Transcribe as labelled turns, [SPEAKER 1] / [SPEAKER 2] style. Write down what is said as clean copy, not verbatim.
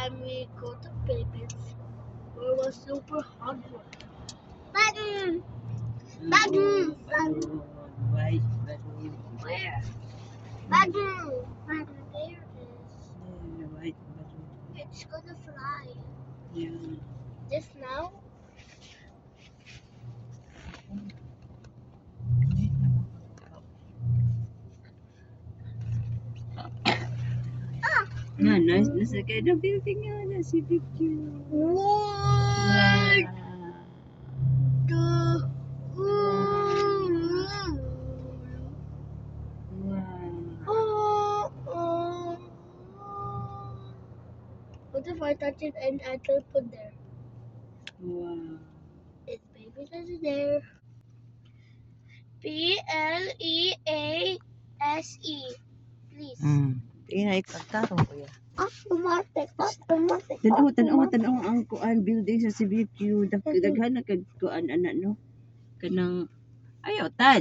[SPEAKER 1] time we go to Philippines, it was super hot. Bagoong! Bagoong! Bagoong!
[SPEAKER 2] Why? Bagoong.
[SPEAKER 1] Where? Bagoong! Bagoong, there it is.
[SPEAKER 2] Yeah, white bagoong.
[SPEAKER 1] It's gonna fly.
[SPEAKER 2] Yeah.
[SPEAKER 1] Just now?
[SPEAKER 2] Nga, nasa kayo na building nga na si Vicky.
[SPEAKER 1] What?
[SPEAKER 2] Wow.
[SPEAKER 1] What if I touch it and I teleport there?
[SPEAKER 2] Wow.
[SPEAKER 1] It's baby that's there. Please. Please.
[SPEAKER 2] Tingnan ipagtarong ko ya.
[SPEAKER 1] Automatic.
[SPEAKER 2] Tanaw ang kuan building sa CBQ. Daghan na kag kuan ana no. Kanang ayo tad.